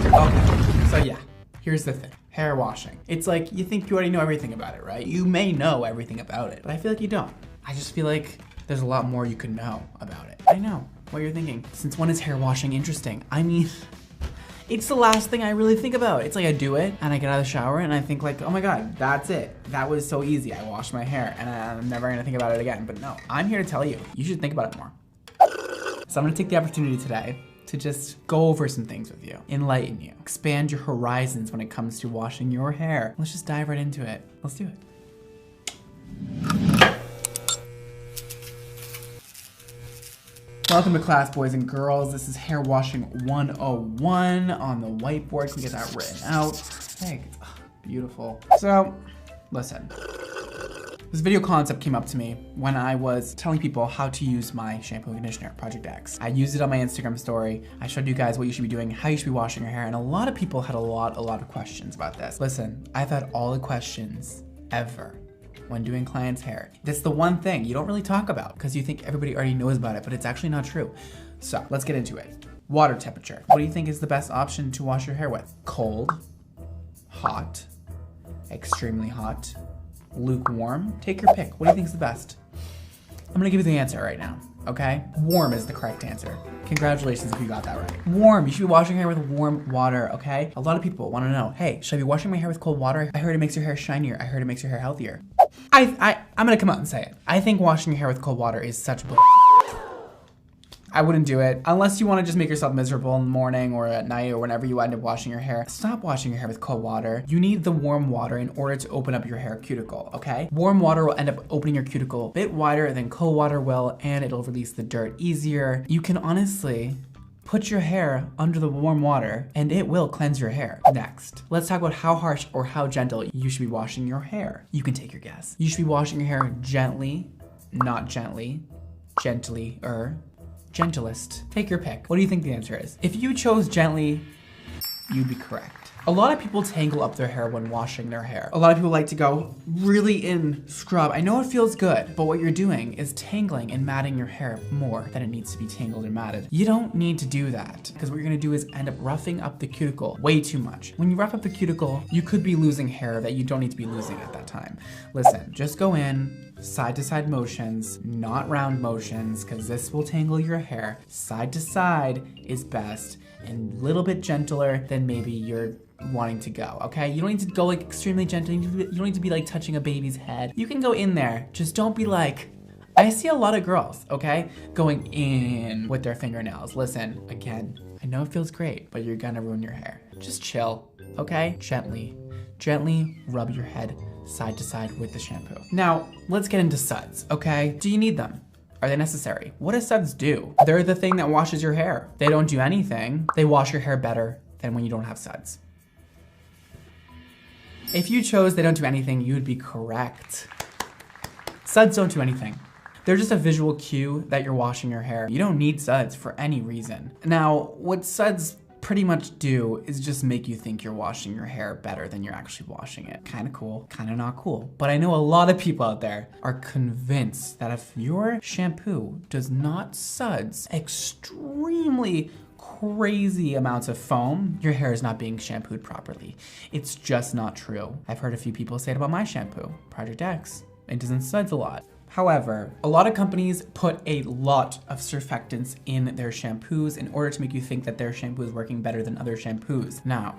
Okay, so yeah, here's the thing. Hair washing. It's like, you think you already know everything about it, right? You may know everything about it, but I feel like you don't. I just feel like there's a lot more you could know about it. I know what you're thinking. Since when is hair washing interesting? I mean, it's the last thing I really think about. It's like I do it and I get out of the shower and I think like, oh my God, that's it. That was so easy. I washed my hair and I'm never gonna think about it again. But no, I'm here to tell you, you should think about it more. So I'm gonna take the opportunity today to just go over some things with you, enlighten you, expand your horizons when it comes to washing your hair. Let's just dive right into it. Let's do it. Welcome to class, boys and girls. This is Hair Washing 101 on the whiteboard. Can we get that written out? Hey, beautiful. So, listen. This video concept came up to me when I was telling people how to use my shampoo and conditioner, Project X. I used it on my Instagram story. I showed you guys what you should be doing, how you should be washing your hair, and a lot of people had a lot of questions about this. Listen, I've had all the questions ever when doing clients' hair. That's the one thing you don't really talk about because you think everybody already knows about it, but it's actually not true. So let's get into it. Water temperature. What do you think is the best option to wash your hair with? Cold, hot, extremely hot, lukewarm? Take your pick. What do you think is the best? I'm gonna give you the answer right now, okay? Warm is the correct answer. Congratulations if you got that right. Warm, you should be washing your hair with warm water, okay? A lot of people wanna know, hey, should I be washing my hair with cold water? I heard it makes your hair shinier. I heard it makes your hair healthier. I'm gonna come out and say it. I think washing your hair with cold water is such bull. I wouldn't do it unless you want to just make yourself miserable in the morning or at night or whenever you end up washing your hair. Stop washing your hair with cold water. You need the warm water in order to open up your hair cuticle, okay? Warm water will end up opening your cuticle a bit wider than cold water will, and it'll release the dirt easier. You can honestly put your hair under the warm water and it will cleanse your hair. Next, let's talk about how harsh or how gentle you should be washing your hair. You can take your guess. You should be washing your hair gently, not gently, gently, gentlest. Take your pick. What do you think the answer is? If you chose gently, you'd be correct. A lot of people tangle up their hair when washing their hair. A lot of people like to go really in scrub. I know it feels good, but what you're doing is tangling and matting your hair more than it needs to be tangled and matted. You don't need to do that because what you're gonna do is end up roughing up the cuticle way too much. When you rough up the cuticle, you could be losing hair that you don't need to be losing at that time. Listen, just go in, side to side motions, not round motions, because this will tangle your hair. Side to side is best and a little bit gentler than maybe you're wanting to go, okay? You don't need to go like extremely gentle. You don't need to be like touching a baby's head. You can go in there, just don't be like, I see a lot of girls, okay, going in with their fingernails. Listen, again, I know it feels great, but you're gonna ruin your hair. Just chill, okay? Gently rub your head side to side with the shampoo. Now, let's get into suds, okay? Do you need them? Are they necessary? What do suds do? They're the thing that washes your hair. They don't do anything. They wash your hair better than when you don't have suds. If you chose they don't do anything, you would be correct. Suds don't do anything. They're just a visual cue that you're washing your hair. You don't need suds for any reason. Now, what suds pretty much do is just make you think you're washing your hair better than you're actually washing it. Kinda cool, kinda not cool. But I know a lot of people out there are convinced that if your shampoo does not suds extremely crazy amounts of foam, your hair is not being shampooed properly. It's just not true. I've heard a few people say it about my shampoo, Project X. It doesn't suds a lot. However, a lot of companies put a lot of surfactants in their shampoos in order to make you think that their shampoo is working better than other shampoos. Now,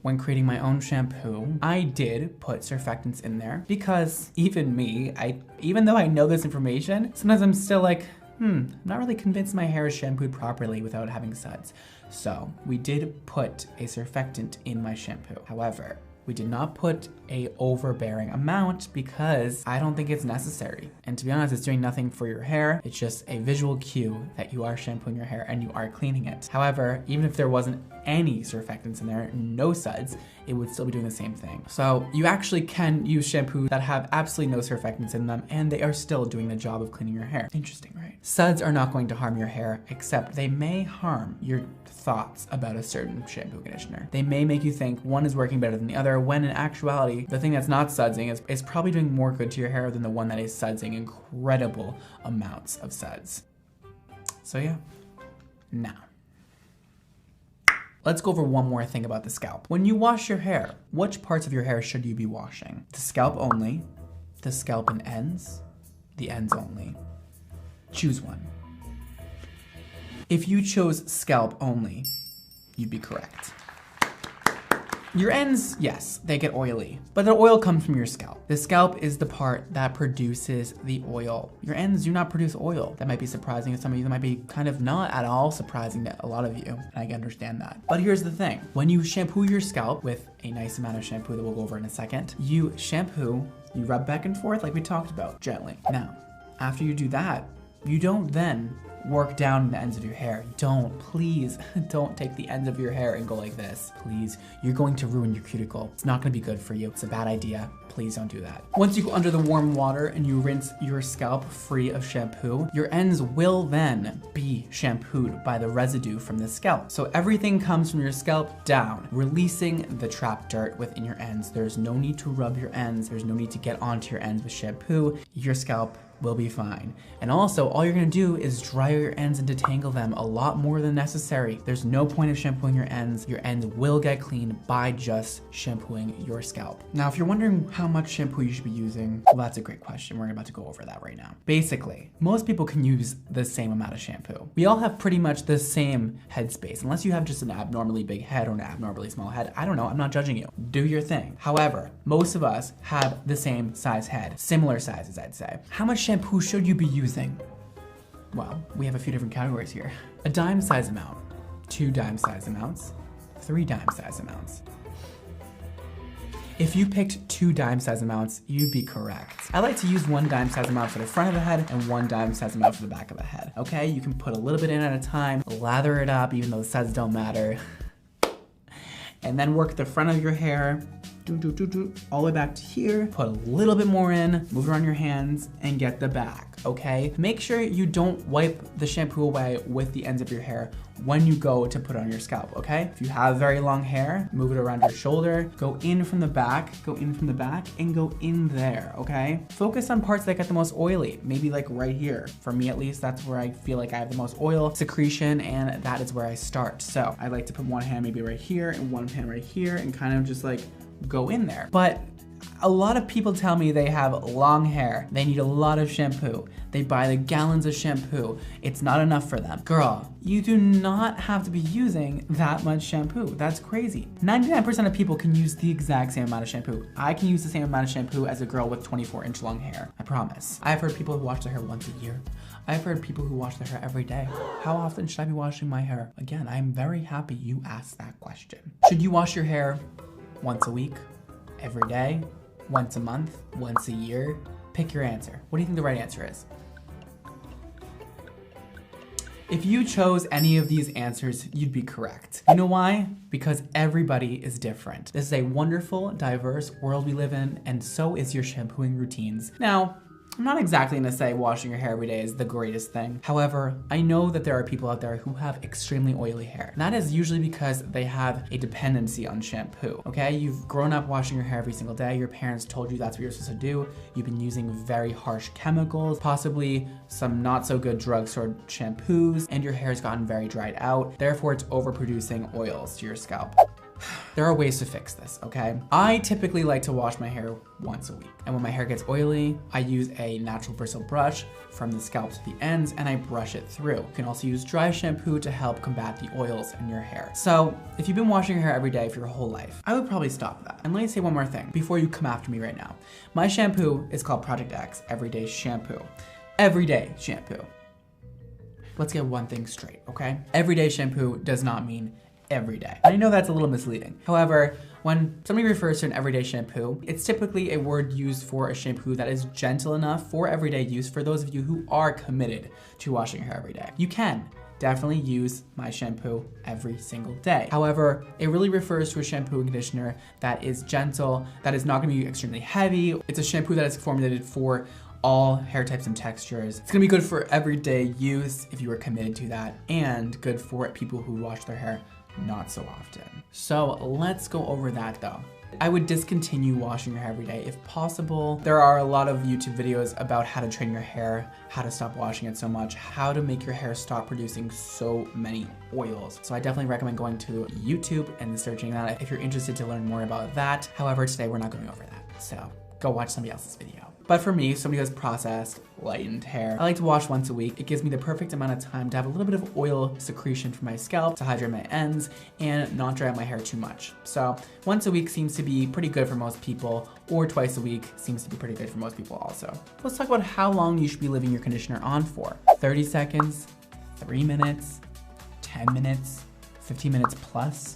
when creating my own shampoo, I did put surfactants in there because even me, even though I know this information, sometimes I'm still like, I'm not really convinced my hair is shampooed properly without having suds. So we did put a surfactant in my shampoo. However, we did not put a overbearing amount because I don't think it's necessary. And to be honest, it's doing nothing for your hair. It's just a visual cue that you are shampooing your hair and you are cleaning it. However, even if there wasn't any surfactants in there, no suds, it would still be doing the same thing. So you actually can use shampoos that have absolutely no surfactants in them and they are still doing the job of cleaning your hair. Interesting, right? Suds are not going to harm your hair, except they may harm your thoughts about a certain shampoo conditioner. They may make you think one is working better than the other, when in actuality, the thing that's not sudsing is probably doing more good to your hair than the one that is sudsing incredible amounts of suds. So yeah, now. Let's go over one more thing about the scalp. When you wash your hair, which parts of your hair should you be washing? The scalp only, the scalp and ends, the ends only. Choose one. If you chose scalp only, you'd be correct. Your ends, yes, they get oily, but the oil comes from your scalp. The scalp is the part that produces the oil. Your ends do not produce oil. That might be surprising to some of you. That might be kind of not at all surprising to a lot of you, and I can understand that. But here's the thing. When you shampoo your scalp with a nice amount of shampoo that we'll go over in a second, you shampoo, you rub back and forth like we talked about, gently. Now, after you do that, you don't then work down the ends of your hair. Please don't take the ends of your hair and go like this. Please, you're going to ruin your cuticle. It's not gonna be good for you. It's a bad idea. Please don't do that. Once you go under the warm water and you rinse your scalp free of shampoo, your ends will then be shampooed by the residue from the scalp. So everything comes from your scalp down, releasing the trapped dirt within your ends. There's no need to rub your ends. There's no need to get onto your ends with shampoo. Your scalp will be fine. And also, all you're gonna do is dry your ends and detangle them a lot more than necessary. There's no point of shampooing your ends. Your ends will get clean by just shampooing your scalp. Now, if you're wondering how much shampoo you should be using, well, that's a great question. We're about to go over that right now. Basically, most people can use the same amount of shampoo. We all have pretty much the same head space, unless you have just an abnormally big head or an abnormally small head. I don't know, I'm not judging you. Do your thing. However, most of us have the same size head, similar sizes, I'd say. How much shampoo should you be using? Well, we have a few different categories here. A dime size amount, 2 dime size amounts, 3 dime size amounts. If you picked 2 dime size amounts, you'd be correct. I like to use 1 dime size amount for the front of the head and 1 dime size amount for the back of the head. Okay, you can put a little bit in at a time, lather it up, even though the sizes don't matter. And then work the front of your hair, all the way back to here, put a little bit more in, move it around your hands, and get the back, okay? Make sure you don't wipe the shampoo away with the ends of your hair when you go to put it on your scalp, okay? If you have very long hair, move it around your shoulder, go in from the back, and go in there, okay? Focus on parts that get the most oily, maybe like right here. For me at least, that's where I feel like I have the most oil secretion, and that is where I start. So I like to put one hand maybe right here and one hand right here and kind of just like go in there. But a lot of people tell me they have long hair. They need a lot of shampoo. They buy the gallons of shampoo. It's not enough for them. Girl, you do not have to be using that much shampoo. That's crazy. 99% of people can use the exact same amount of shampoo. I can use the same amount of shampoo as a girl with 24-inch long hair. I promise. I've heard people who wash their hair once a year. I've heard people who wash their hair every day. How often should I be washing my hair? Again, I'm very happy you asked that question. Should you wash your hair once a week, every day, once a month, once a year? Pick your answer. What do you think the right answer is? If you chose any of these answers, you'd be correct. You know why? Because everybody is different. This is a wonderful, diverse world we live in, and so is your shampooing routines. Now, I'm not exactly gonna say washing your hair every day is the greatest thing. However, I know that there are people out there who have extremely oily hair. And that is usually because they have a dependency on shampoo, okay? You've grown up washing your hair every single day. Your parents told you that's what you're supposed to do. You've been using very harsh chemicals, possibly some not so good drugstore shampoos, and your hair's gotten very dried out. Therefore, it's overproducing oils to your scalp. There are ways to fix this, okay? I typically like to wash my hair once a week. And when my hair gets oily, I use a natural bristle brush from the scalp to the ends and I brush it through. You can also use dry shampoo to help combat the oils in your hair. So if you've been washing your hair every day for your whole life, I would probably stop that. And let me say one more thing before you come after me right now. My shampoo is called Project X Everyday Shampoo. Everyday shampoo. Let's get one thing straight, okay? Everyday shampoo does not mean every day. And I know that's a little misleading. However, when somebody refers to an everyday shampoo, it's typically a word used for a shampoo that is gentle enough for everyday use for those of you who are committed to washing your hair every day. You can definitely use my shampoo every single day. However, it really refers to a shampoo and conditioner that is gentle, that is not gonna be extremely heavy. It's a shampoo that is formulated for all hair types and textures. It's gonna be good for everyday use if you are committed to that, and good for people who wash their hair not so often. So let's go over that though. I would discontinue washing your hair every day if possible. There are a lot of YouTube videos about how to train your hair, how to stop washing it so much, how to make your hair stop producing so many oils. So I definitely recommend going to YouTube and searching that if you're interested to learn more about that. However, today we're not going over that. So go watch somebody else's video. But for me, somebody who has processed, lightened hair, I like to wash once a week. It gives me the perfect amount of time to have a little bit of oil secretion from my scalp to hydrate my ends and not dry out my hair too much. So once a week seems to be pretty good for most people, or twice a week seems to be pretty good for most people also. Let's talk about how long you should be leaving your conditioner on for. 30 seconds, 3 minutes, 10 minutes, 15 minutes plus.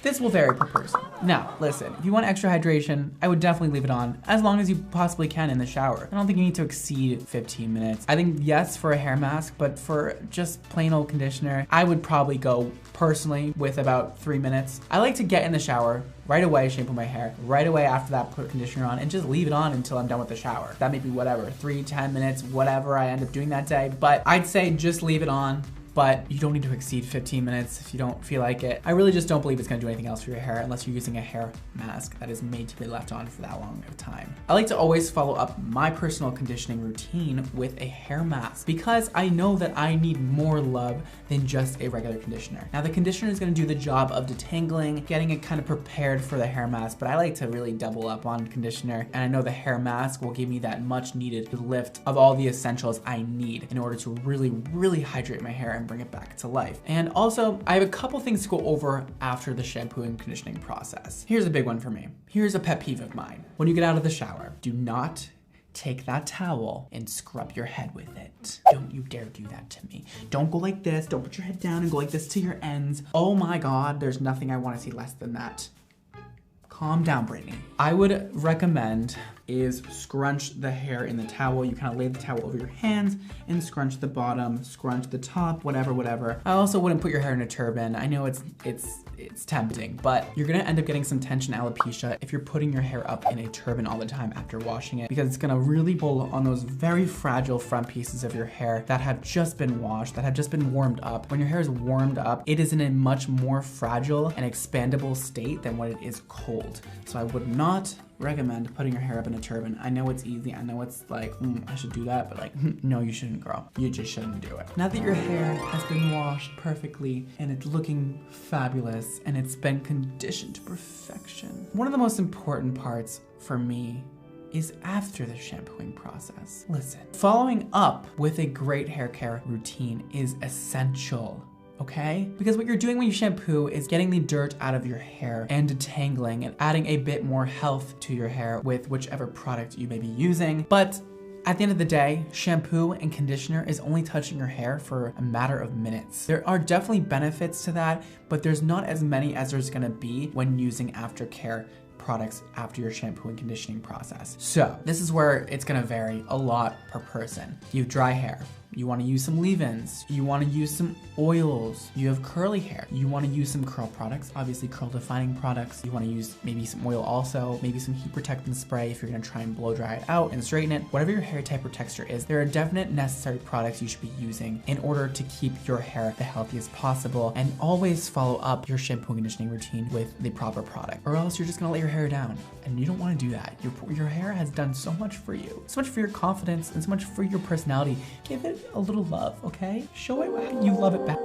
This will vary per person. Now, listen, if you want extra hydration, I would definitely leave it on as long as you possibly can in the shower. I don't think you need to exceed 15 minutes. I think yes for a hair mask, but for just plain old conditioner, I would probably go personally with about 3 minutes. I like to get in the shower, right away shampoo my hair, right away after that put conditioner on and just leave it on until I'm done with the shower. That may be whatever, 3, 10 minutes, whatever I end up doing that day, but I'd say just leave it on. But you don't need to exceed 15 minutes if you don't feel like it. I really just don't believe it's gonna do anything else for your hair unless you're using a hair mask that is made to be left on for that long of time. I like to always follow up my personal conditioning routine with a hair mask because I know that I need more love than just a regular conditioner. Now the conditioner is gonna do the job of detangling, getting it kind of prepared for the hair mask, but I like to really double up on conditioner, and I know the hair mask will give me that much needed lift of all the essentials I need in order to really, really hydrate my hair and bring it back to life. And also, I have a couple things to go over after the shampoo and conditioning process. Here's a big one for me. Here's a pet peeve of mine. When you get out of the shower, do not take that towel and scrub your head with it. Don't you dare do that to me. Don't go like this. Don't put your head down and go like this to your ends. Oh my God, there's nothing I want to see less than that. Calm down, Brittany. I would recommend is scrunch the hair in the towel. You kind of lay the towel over your hands and scrunch the bottom, scrunch the top, whatever. I also wouldn't put your hair in a turban. I know it's tempting, but you're gonna end up getting some tension alopecia if you're putting your hair up in a turban all the time after washing it, because it's gonna really pull on those very fragile front pieces of your hair that have just been washed, that have just been warmed up. When your hair is warmed up, it is in a much more fragile and expandable state than when it is cold. So I would not recommend putting your hair up in a turban. I know it's easy. I know it's like, I should do that, but like, no, you shouldn't, girl. You just shouldn't do it. Now that your hair has been washed perfectly and it's looking fabulous and it's been conditioned to perfection, one of the most important parts for me is after the shampooing process. Listen, following up with a great hair care routine is essential. Okay? Because what you're doing when you shampoo is getting the dirt out of your hair and detangling and adding a bit more health to your hair with whichever product you may be using. But at the end of the day, shampoo and conditioner is only touching your hair for a matter of minutes. There are definitely benefits to that, but there's not as many as there's gonna be when using aftercare products after your shampoo and conditioning process. So this is where it's gonna vary a lot per person. You have dry hair. You wanna use some leave-ins. You wanna use some oils. You have curly hair. You wanna use some curl products, obviously curl defining products. You wanna use maybe some oil also, maybe some heat protectant spray if you're gonna try and blow dry it out and straighten it. Whatever your hair type or texture is, there are definite necessary products you should be using in order to keep your hair the healthiest possible, and always follow up your shampoo and conditioning routine with the proper product, or else you're just gonna let your hair down, and you don't wanna do that. Your hair has done so much for you, so much for your confidence, and so much for your personality. Give it a little love, okay? Show it you love it back.